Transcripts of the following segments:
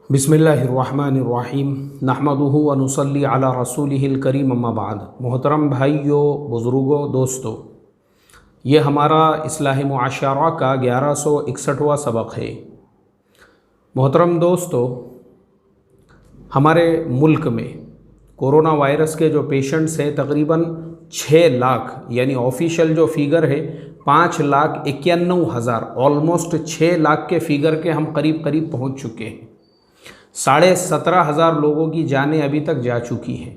बिस्मिल्लाहिर्रहमानिर्रहीम नहमदुहु व नुसल्ली अला रसूलिहिल करीम अम्मा बाद। मोहतरम भाइयों, बुज़ुर्गों, दोस्तों, ये हमारा इस्लाही मुआशरा का 1161वां सबक है। मोहतरम दोस्तों, हमारे मुल्क में कोरोना वायरस के जो पेशेंट्स हैं तकरीबन 6 लाख, यानी ऑफिशियल जो फिगर है 5,91,000, ऑलमोस्ट 6 लाख के फिगर के हम करीब करीब पहुंच चुके हैं। 17,500 लोगों की जानें अभी तक जा चुकी हैं।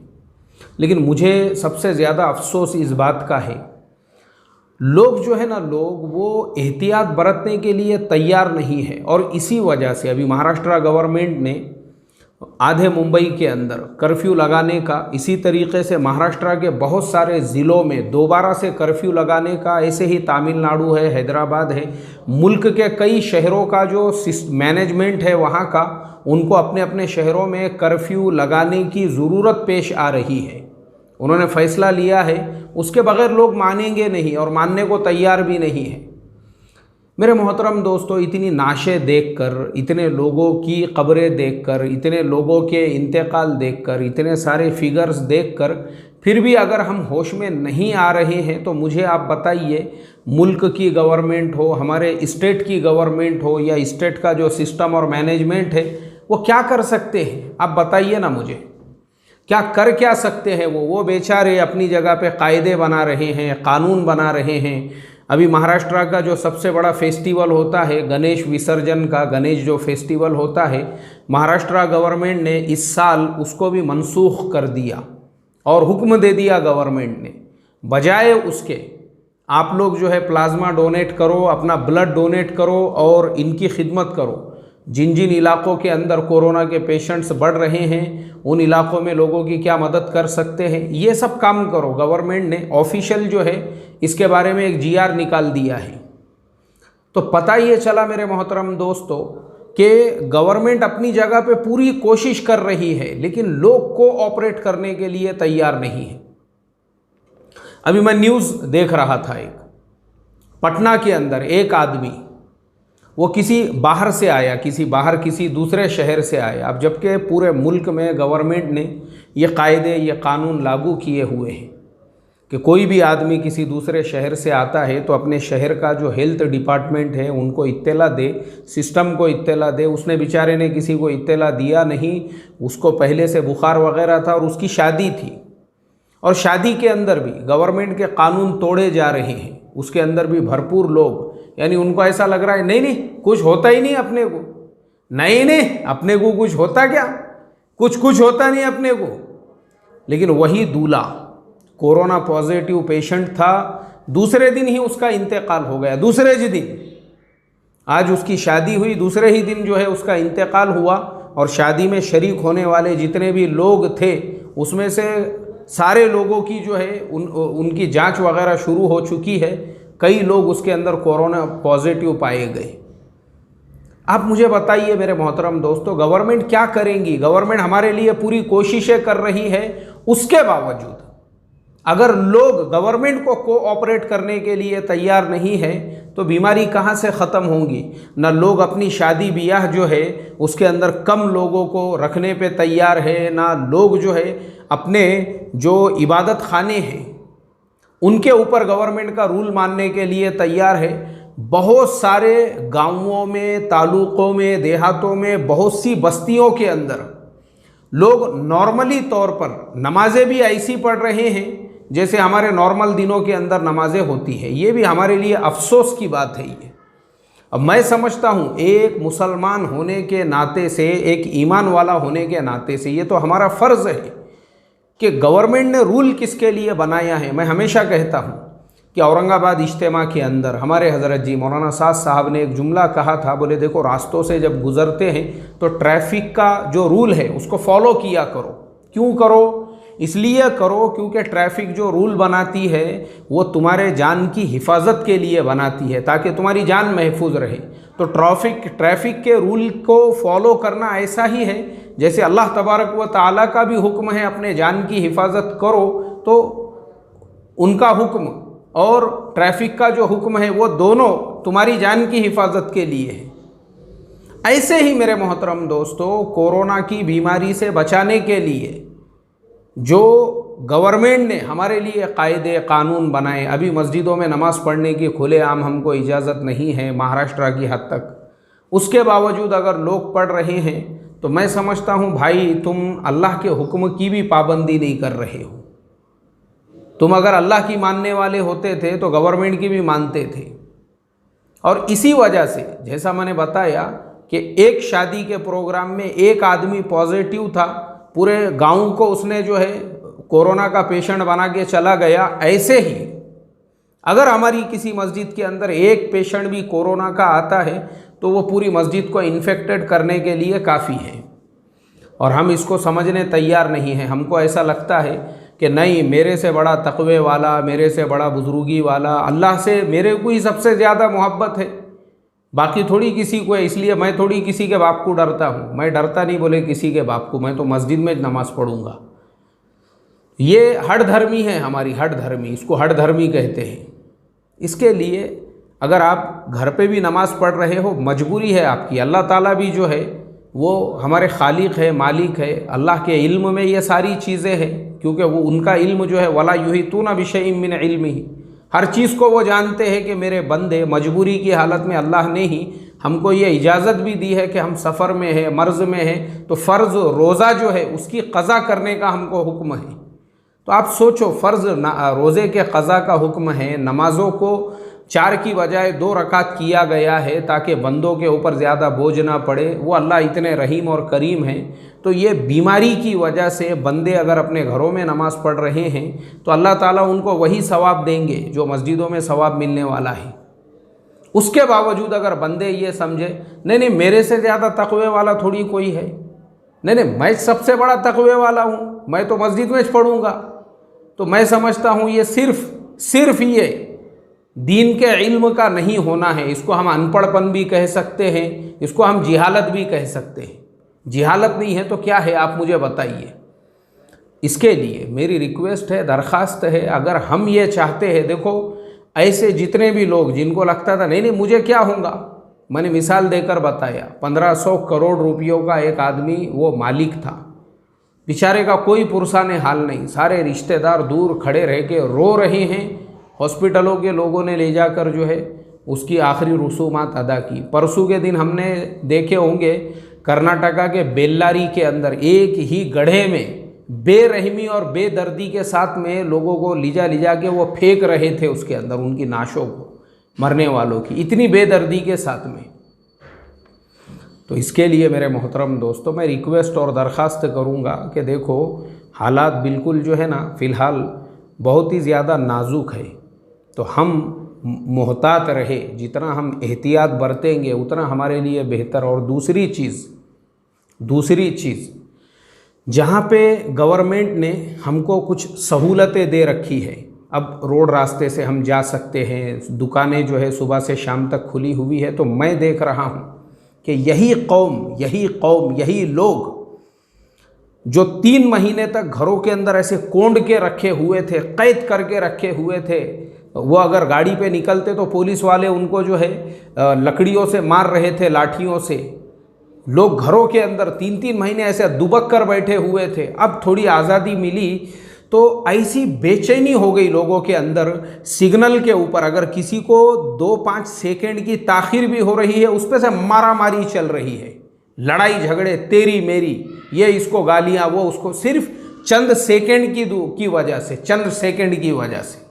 लेकिन मुझे सबसे ज़्यादा अफसोस इस बात का है, लोग जो है ना, लोग वो एहतियात बरतने के लिए तैयार नहीं है। और इसी वजह से अभी महाराष्ट्र गवर्नमेंट ने आधे मुंबई के अंदर कर्फ्यू लगाने का, इसी तरीके से महाराष्ट्र के बहुत सारे ज़िलों में दोबारा से कर्फ्यू लगाने का, ऐसे ही तमिलनाडु है, हैदराबाद है, मुल्क के कई शहरों का जो मैनेजमेंट है वहाँ का, उनको अपने अपने शहरों में कर्फ्यू लगाने की ज़रूरत पेश आ रही है। उन्होंने फ़ैसला लिया है, उसके बगैर लोग मानेंगे नहीं और मानने को तैयार भी नहीं है। मेरे मोहतरम दोस्तों, इतनी नाशें देखकर, इतने लोगों की कब्रें देखकर, इतने लोगों के इंतकाल देखकर, इतने सारे फिगर्स देखकर फिर भी अगर हम होश में नहीं आ रहे हैं तो मुझे आप बताइए, मुल्क की गवर्नमेंट हो, हमारे स्टेट की गवर्नमेंट हो, या स्टेट का जो सिस्टम और मैनेजमेंट है वो क्या कर सकते हैं? आप बताइए ना मुझे, क्या सकते हैं वो बेचारे अपनी जगह पे कायदे बना रहे हैं, कानून बना रहे हैं। अभी महाराष्ट्र का जो सबसे बड़ा फेस्टिवल होता है गणेश विसर्जन का, गणेश जो फेस्टिवल होता है, महाराष्ट्र गवर्नमेंट ने इस साल उसको भी मनसूख कर दिया और हुक्म दे दिया गवर्नमेंट ने, बजाय उसके आप लोग जो है प्लाज्मा डोनेट करो, अपना ब्लड डोनेट करो और इनकी खिदमत करो। जिन जिन इलाकों के अंदर कोरोना के पेशेंट्स बढ़ रहे हैं, उन इलाकों में लोगों की क्या मदद कर सकते हैं, ये सब काम करो। गवर्नमेंट ने ऑफिशियल जो है इसके बारे में एक जीआर निकाल दिया है। तो पता ये चला मेरे मोहतरम दोस्तों कि गवर्नमेंट अपनी जगह पे पूरी कोशिश कर रही है, लेकिन लोग कोऑपरेट करने के लिए तैयार नहीं है। अभी मैं न्यूज़ देख रहा था, एक पटना के अंदर एक आदमी, वो किसी किसी दूसरे शहर से आया। अब जबकि पूरे मुल्क में गवर्नमेंट ने ये कायदे, ये कानून लागू किए हुए हैं कि कोई भी आदमी किसी दूसरे शहर से आता है तो अपने शहर का जो हेल्थ डिपार्टमेंट है उनको इत्तला दे, सिस्टम को इत्तला दे। उसने बेचारे ने किसी को इत्तला दिया नहीं, उसको पहले से बुखार वगैरह था और उसकी शादी थी, और शादी के अंदर भी गवर्नमेंट के कानून तोड़े जा रहे हैं। उसके अंदर भी भरपूर लोग, यानी उनको ऐसा लग रहा है नहीं कुछ होता ही नहीं अपने को, नहीं अपने को कुछ होता क्या, कुछ होता नहीं अपने को। लेकिन वही दूल्हा कोरोना पॉजिटिव पेशेंट था, दूसरे दिन ही उसका इंतकाल हो गया। दूसरे ही दिन, आज उसकी शादी हुई, दूसरे ही दिन जो है उसका इंतकाल हुआ। और शादी में शरीक होने वाले जितने भी लोग थे उसमें से सारे लोगों की जो है उनकी जांच वगैरह शुरू हो चुकी है। कई लोग उसके अंदर कोरोना पॉजिटिव पाए गए। आप मुझे बताइए मेरे मोहतरम दोस्तों, गवर्नमेंट क्या करेंगी? गवर्नमेंट हमारे लिए पूरी कोशिशें कर रही है, उसके बावजूद अगर लोग गवर्नमेंट को कोऑपरेट करने के लिए तैयार नहीं है तो बीमारी कहाँ से ख़त्म होंगी? ना लोग अपनी शादी ब्याह जो है उसके अंदर कम लोगों को रखने पे तैयार है, ना लोग जो है अपने जो इबादत खाने हैं उनके ऊपर गवर्नमेंट का रूल मानने के लिए तैयार है। बहुत सारे गांवों में, तालुकों में, देहातों में, बहुत सी बस्तियों के अंदर लोग नॉर्मली तौर पर नमाजें भी ऐसी पढ़ रहे हैं जैसे हमारे नॉर्मल दिनों के अंदर नमाजें होती है। ये भी हमारे लिए अफसोस की बात है ये। अब मैं समझता हूँ एक मुसलमान होने के नाते से, एक ईमान वाला होने के नाते से, ये तो हमारा फ़र्ज़ है कि गवर्नमेंट ने रूल किसके लिए बनाया है। मैं हमेशा कहता हूँ कि औरंगाबाद इज्तिमा के अंदर हमारे हज़रत जी मौलाना साद साहब ने एक जुमला कहा था, बोले देखो रास्तों से जब गुज़रते हैं तो ट्रैफिक का जो रूल है उसको फॉलो किया करो। क्यों करो? इसलिए करो क्योंकि ट्रैफिक जो रूल बनाती है वो तुम्हारे जान की हिफाजत के लिए बनाती है, ताकि तुम्हारी जान महफूज रहे। तो ट्रैफिक के रूल को फॉलो करना ऐसा ही है जैसे अल्लाह तबारक व ताला का भी हुक्म है अपने जान की हिफाजत करो, तो उनका हुक्म और ट्रैफिक का जो हुक्म है वो दोनों तुम्हारी जान की हिफाजत के लिए है। ऐसे ही मेरे मोहतरम दोस्तों, कोरोना की बीमारी से बचाने के लिए जो गवर्नमेंट ने हमारे लिए कायदे कानून बनाए, अभी मस्जिदों में नमाज़ पढ़ने की खुलेआम हमको इजाज़त नहीं है महाराष्ट्र की हद तक, उसके बावजूद अगर लोग पढ़ रहे हैं तो मैं समझता हूँ भाई तुम अल्लाह के हुक्म की भी पाबंदी नहीं कर रहे हो। तुम अगर अल्लाह की मानने वाले होते थे तो गवर्नमेंट की भी मानते थे। और इसी वजह से जैसा मैंने बताया कि एक शादी के प्रोग्राम में एक आदमी पॉजिटिव था, पूरे गांव को उसने जो है कोरोना का पेशेंट बना के चला गया। ऐसे ही अगर हमारी किसी मस्जिद के अंदर एक पेशेंट भी कोरोना का आता है तो वो पूरी मस्जिद को इन्फेक्टेड करने के लिए काफ़ी है, और हम इसको समझने तैयार नहीं हैं। हमको ऐसा लगता है कि नहीं, मेरे से बड़ा तक़वे वाला, मेरे से बड़ा बुजुर्गी वाला, अल्लाह से मेरे को ही सबसे ज़्यादा मोहब्बत है, बाकी थोड़ी किसी को है। इसलिए मैं थोड़ी किसी के बाप को डरता हूँ। मैं डरता नहीं बोले किसी के बाप को, मैं तो मस्जिद में नमाज़ पढ़ूँगा। ये हठ धर्मी है हमारी, हठ धर्मी, इसको हठ धर्मी कहते हैं। इसके लिए अगर आप घर पे भी नमाज़ पढ़ रहे हो, मजबूरी है आपकी। अल्लाह ताला भी जो है वो हमारे खालिक है, मालिक है। अल्लाह के इल्म में ये सारी चीज़ें हैं, क्योंकि वो उनका इल्म जो है वला युहीतूना बिशैइन मिन इल्मिही, हर चीज़ को वो जानते हैं कि मेरे बंदे मजबूरी की हालत में अल्लाह ने ही हमको ये इजाज़त भी दी है कि हम सफ़र में है, मर्ज़ में है, तो फ़र्ज़ रोज़ा जो है उसकी क़ज़ा करने का हमको हुक्म है। तो आप सोचो, फ़र्ज़ रोज़े के क़ज़ा का हुक्म है, नमाज़ों को 4 की बजाय 2 रकात किया गया है ताकि बंदों के ऊपर ज़्यादा बोझ ना पड़े। वो अल्लाह इतने रहीम और करीम हैं। तो ये बीमारी की वजह से बंदे अगर अपने घरों में नमाज़ पढ़ रहे हैं तो अल्लाह ताला उनको वही सवाब देंगे जो मस्जिदों में सवाब मिलने वाला है। उसके बावजूद अगर बंदे ये समझे नहीं नहीं मेरे से ज़्यादा तक़वे वाला थोड़ी कोई है, नहीं नहीं मैं सबसे बड़ा तक़वे वाला हूँ, मैं तो मस्जिद में पढ़ूँगा, तो मैं समझता हूँ ये सिर्फ ये दीन के इल्म का नहीं होना है। इसको हम अनपढ़पन भी कह सकते हैं, इसको हम जिहालत भी कह सकते हैं। जिहालत नहीं है तो क्या है आप मुझे बताइए। इसके लिए मेरी रिक्वेस्ट है, दरख्वास्त है, अगर हम ये चाहते हैं, देखो ऐसे जितने भी लोग जिनको लगता था नहीं नहीं मुझे क्या होगा, मैंने मिसाल देकर बताया, 1500 करोड़ रुपयों का एक आदमी वो मालिक था, बेचारे का कोई पुरसाने हाल नहीं, सारे रिश्तेदार दूर खड़े रह के रो रहे हैं। हॉस्पिटलों के लोगों ने ले जाकर जो है उसकी आखिरी रसूमात अदा की। परसों के दिन हमने देखे होंगे कर्नाटका के बेल्लारी के अंदर एक ही गड्ढे में बेरहमी और बेदर्दी के साथ में लोगों को लिजा के वो फेंक रहे थे उसके अंदर उनकी नाशों को, मरने वालों की, इतनी बेदर्दी के साथ में। तो इसके लिए मेरे मोहतरम दोस्तों मैं रिक्वेस्ट और दरख्वास्त करूँगा कि देखो हालात बिल्कुल जो है ना फ़िलहाल बहुत ही ज़्यादा नाजुक है, तो हम मोहतात रहे, जितना हम एहतियात बरतेंगे उतना हमारे लिए बेहतर। और दूसरी चीज़ जहाँ पे गवर्नमेंट ने हमको कुछ सहूलतें दे रखी है, अब रोड रास्ते से हम जा सकते हैं, दुकानें जो है सुबह से शाम तक खुली हुई है, तो मैं देख रहा हूँ कि यही कौम यही लोग जो 3 महीने तक घरों के अंदर ऐसे कोंड के रखे हुए थे, कैद करके रखे हुए थे, वो अगर गाड़ी पे निकलते तो पुलिस वाले उनको जो है लकड़ियों से मार रहे थे, लाठियों से। लोग घरों के अंदर 3-3 महीने ऐसे दुबक कर बैठे हुए थे। अब थोड़ी आज़ादी मिली तो ऐसी बेचैनी हो गई लोगों के अंदर, सिग्नल के ऊपर अगर किसी को 2-5 सेकेंड की ताख़ीर भी हो रही है उस पर से मारा मारी चल रही है, लड़ाई झगड़े, तेरी मेरी, ये इसको गालियाँ, वो उसको, सिर्फ चंद सेकेंड की वजह से, चंद सेकेंड की वजह से।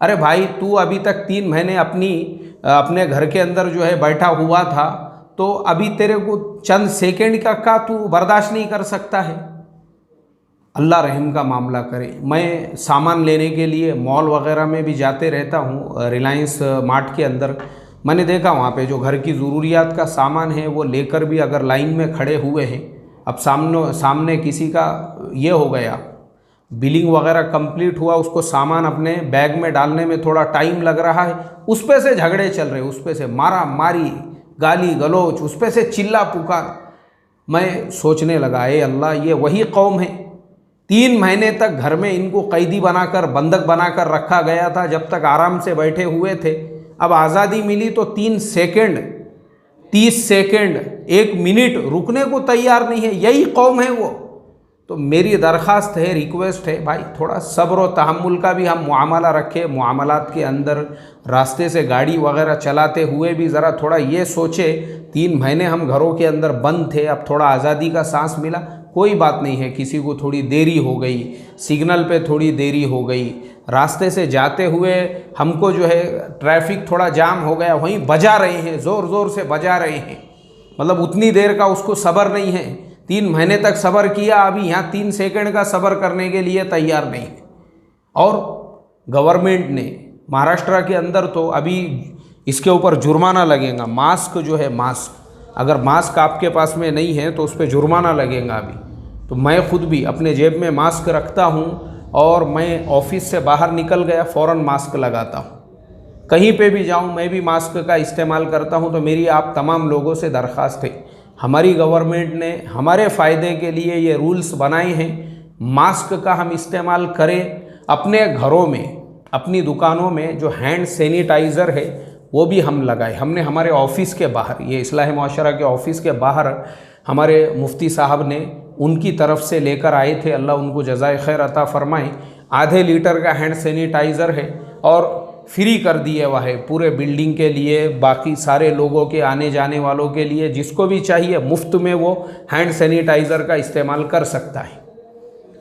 अरे भाई तू अभी तक 3 महीने अपने घर के अंदर जो है बैठा हुआ था, तो अभी तेरे को चंद सेकेंड का तू बर्दाश्त नहीं कर सकता है। अल्लाह रहम का मामला करे। मैं सामान लेने के लिए मॉल वगैरह में भी जाते रहता हूँ, रिलायंस मार्ट के अंदर मैंने देखा वहाँ पे जो घर की ज़रूरियात का सामान है वो लेकर भी अगर लाइन में खड़े हुए हैं, अब सामने किसी का ये हो गया, बिलिंग वगैरह कंप्लीट हुआ, उसको सामान अपने बैग में डालने में थोड़ा टाइम लग रहा है, उस पे से झगड़े चल रहे, उस पे से मारा मारी, गाली गलौच, उस पे से चिल्ला पुकार। मैं सोचने लगा, ए अल्लाह, ये वही कौम है, 3 महीने तक घर में इनको कैदी बनाकर, बंधक बनाकर रखा गया था, जब तक आराम से बैठे हुए थे। अब आज़ादी मिली तो 3 सेकंड 30 सेकंड 1 मिनट रुकने को तैयार नहीं है, यही कौम है वो। तो मेरी दरख्वास्त है, रिक्वेस्ट है भाई, थोड़ा सब्र और तहम्मुल का भी हम मुआमला रखें। मुआमलात के अंदर रास्ते से गाड़ी वगैरह चलाते हुए भी ज़रा थोड़ा ये सोचे, 3 महीने हम घरों के अंदर बंद थे, अब थोड़ा आज़ादी का सांस मिला, कोई बात नहीं है। किसी को थोड़ी देरी हो गई, सिग्नल पे थोड़ी देरी हो गई, रास्ते से जाते हुए हमको जो है ट्रैफिक थोड़ा जाम हो गया, वहीं बजा रहे हैं, ज़ोर ज़ोर से बजा रहे हैं, मतलब उतनी देर का उसको सब्र नहीं है। 3 महीने तक सब्र किया, अभी यहाँ 3 सेकंड का सब्र करने के लिए तैयार नहीं है। और गवर्नमेंट ने महाराष्ट्र के अंदर तो अभी इसके ऊपर जुर्माना लगेगा। मास्क जो है, मास्क अगर मास्क आपके पास में नहीं है तो उस पर जुर्माना लगेगा अभी। तो मैं खुद भी अपने जेब में मास्क रखता हूँ और मैं ऑफिस से बाहर निकल गया फ़ौरन मास्क लगाता हूँ। कहीं पे भी जाऊँ मैं भी मास्क का इस्तेमाल करता हूँ। तो मेरी आप तमाम लोगों से दरख्वास्त है, हमारी गवर्नमेंट ने हमारे फ़ायदे के लिए ये रूल्स बनाए हैं, मास्क का हम इस्तेमाल करें। अपने घरों में, अपनी दुकानों में जो हैंड सैनिटाइज़र है वो भी हम लगाए। हमने हमारे ऑफ़िस के बाहर, ये इस्लाह मुआशरा के ऑफ़िस के बाहर हमारे मुफ्ती साहब ने उनकी तरफ से लेकर आए थे, अल्लाह उनको जज़ाए खैर अता फ़रमाए। आधे लीटर का हैंड सैनिटाइज़र है और फ्री कर दिए हुआ है पूरे बिल्डिंग के लिए, बाकी सारे लोगों के आने जाने वालों के लिए, जिसको भी चाहिए मुफ्त में वो हैंड सैनिटाइज़र का इस्तेमाल कर सकता है,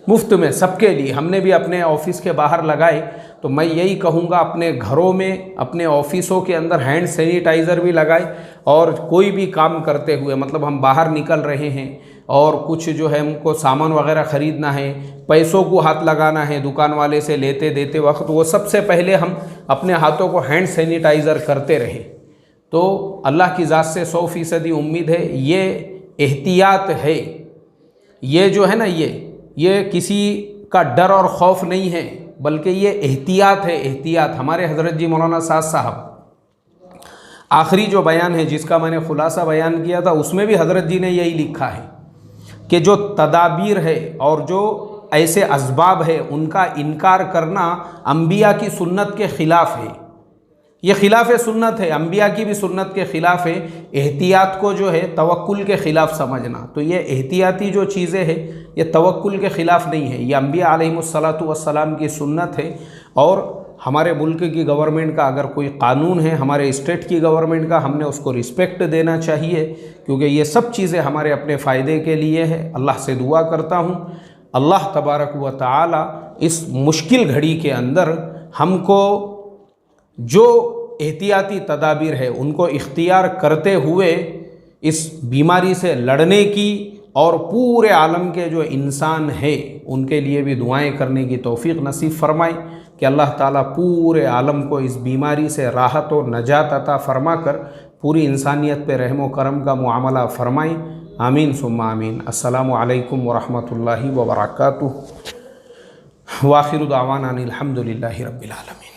मुफ्त में सबके लिए। हमने भी अपने ऑफिस के बाहर लगाए। तो मैं यही कहूँगा, अपने घरों में, अपने ऑफिसों के अंदर हैंड सैनिटाइज़र भी लगाए। और कोई भी काम करते हुए, मतलब हम बाहर निकल रहे हैं और कुछ जो है हमको सामान वगैरह ख़रीदना है, पैसों को हाथ लगाना है दुकान वाले से लेते देते वक्त, वो सबसे पहले हम अपने हाथों को हैंड सैनिटाइज़र करते रहें। तो अल्लाह की ज़ात से 100% उम्मीद है, ये एहतियात है, ये जो है ना, ये किसी का डर और खौफ नहीं है, बल्कि ये एहतियात है, एहतियात। हमारे हज़रत जी मौलाना साद साहब आखिरी जो बयान है जिसका मैंने खुलासा बयान किया था, उसमें भी हज़रत जी ने यही लिखा है कि जो तदाबीर है और जो ऐसे असबाब है उनका इनकार करना अंबिया की सुन्नत के ख़िलाफ़ है। ये खिलाफ सुन्नत है, अंबिया की भी सुन्नत के ख़िलाफ़ है। एहतियात को जो है तवक्कुल के ख़िलाफ़ समझना, तो ये एहतियाती जो चीज़ें हैं ये तवक्कुल के ख़िलाफ़ नहीं है, ये अंबिया अलैहिमुस्सलातु वस्सलाम की सुन्नत है। और हमारे मुल्क की गवर्नमेंट का अगर कोई कानून है, हमारे स्टेट की गवर्नमेंट का, हमने उसको रिस्पेक्ट देना चाहिए, क्योंकि ये सब चीज़ें हमारे अपने फ़ायदे के लिए है। अल्लाह से दुआ करता हूँ अल्लाह तबारक व तआला इस मुश्किल घड़ी के अंदर हमको जो एहतियाती तदाबीर है उनको इख्तियार करते हुए इस बीमारी से लड़ने की, और पूरे आलम के जो इंसान है उनके लिए भी दुआएं करने की तौफीक नसीब फरमाए कि अल्लाह ताला पूरे आलम को इस बीमारी से राहत और नजात अता फरमा कर पूरी इंसानियत पे रहम व करम का मुआमला फरमाए। आमीन सुम्मा आमीन। अस्सलामु अलैकुम व रहमतुल्लाहि व बरकातुहू। व आखिरु दावाना अनिल हम्दुलिल्लाहि रब्बिल आलमीन।